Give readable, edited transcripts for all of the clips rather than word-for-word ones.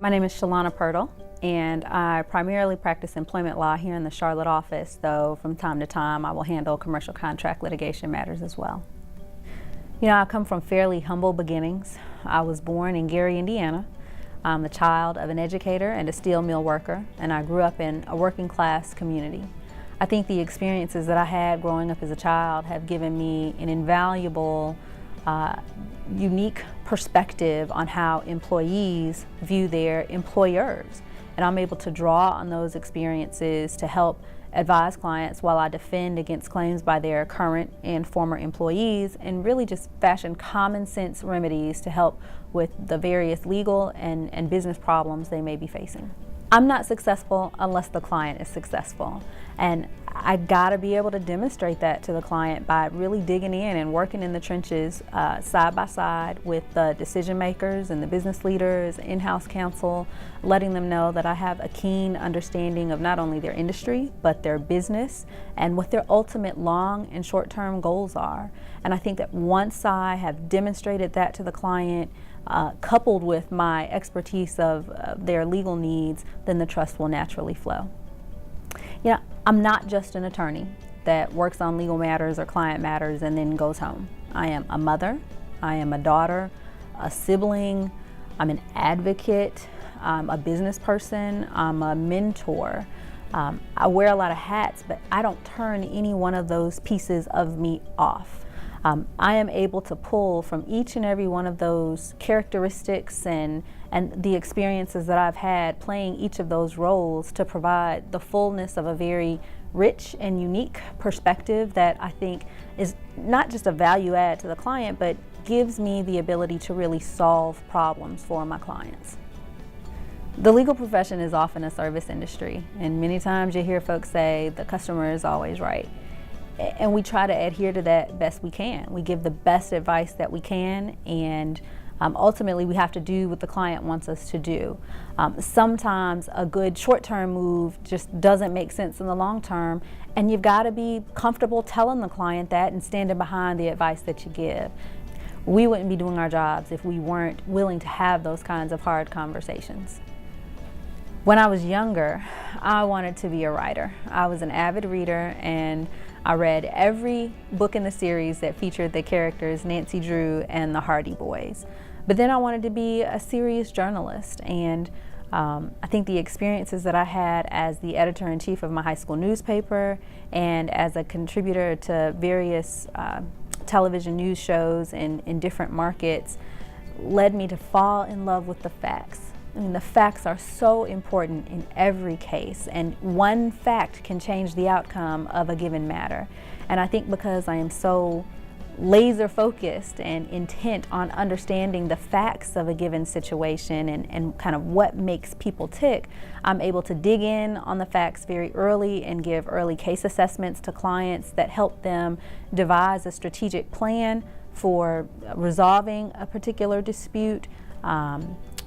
My name is Shalanna Pirtle, and I primarily practice employment law here in the Charlotte office, though from time to time I will handle commercial contract litigation matters as well. You know, I come from fairly humble beginnings. I was born in Gary, Indiana. I'm the child of an educator and a steel mill worker, and I grew up in a working class community. I think the experiences that I had growing up as a child have given me an invaluable unique perspective on how employees view their employers. And I'm able to draw on those experiences to help advise clients while I defend against claims by their current and former employees, and really just fashion common sense remedies to help with the various legal and business problems they may be facing. I'm not successful unless the client is successful. And I gotta be able to demonstrate that to the client by really digging in and working in the trenches side by side with the decision makers and the business leaders, in-house counsel, letting them know that I have a keen understanding of not only their industry, but their business and what their ultimate long and short-term goals are. And I think that once I have demonstrated that to the client, coupled with my expertise of their legal needs, then the trust will naturally flow. You know, I'm not just an attorney that works on legal matters or client matters and then goes home. I am a mother, I am a daughter, a sibling, I'm an advocate, I'm a business person, I'm a mentor. I wear a lot of hats, but I don't turn any one of those pieces of me off. I am able to pull from each and every one of those characteristics and the experiences that I've had playing each of those roles to provide the fullness of a very rich and unique perspective that I think is not just a value add to the client, but gives me the ability to really solve problems for my clients. The legal profession is often a service industry, and many times you hear folks say the customer is always right. And we try to adhere to that best we can. We give the best advice that we can, and ultimately we have to do what the client wants us to do. Sometimes a good short-term move just doesn't make sense in the long term, and you've got to be comfortable telling the client that and standing behind the advice that you give. We wouldn't be doing our jobs if we weren't willing to have those kinds of hard conversations. When I was younger, I wanted to be a writer. I was an avid reader, and I read every book in the series that featured the characters Nancy Drew and the Hardy Boys. But then I wanted to be a serious journalist, and I think the experiences that I had as the editor-in-chief of my high school newspaper and as a contributor to various television news shows in different markets led me to fall in love with the facts. I mean, the facts are so important in every case, and one fact can change the outcome of a given matter. And I think because I am so laser focused and intent on understanding the facts of a given situation and kind of what makes people tick, I'm able to dig in on the facts very early and give early case assessments to clients that help them devise a strategic plan for resolving a particular dispute,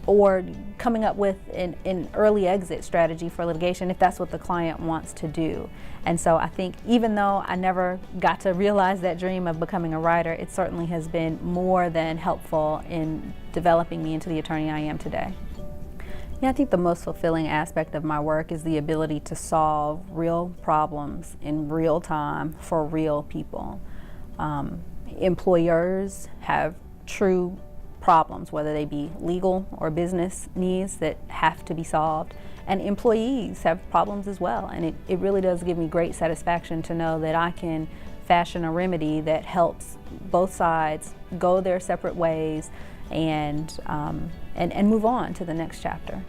or coming up with an early exit strategy for litigation if that's what the client wants to do. And so I think even though I never got to realize that dream of becoming a writer, it certainly has been more than helpful in developing me into the attorney I am today. Yeah, I think the most fulfilling aspect of my work is the ability to solve real problems in real time for real people. Employers have true problems, whether they be legal or business needs that have to be solved, and employees have problems as well. And it really does give me great satisfaction to know that I can fashion a remedy that helps both sides go their separate ways and move on to the next chapter.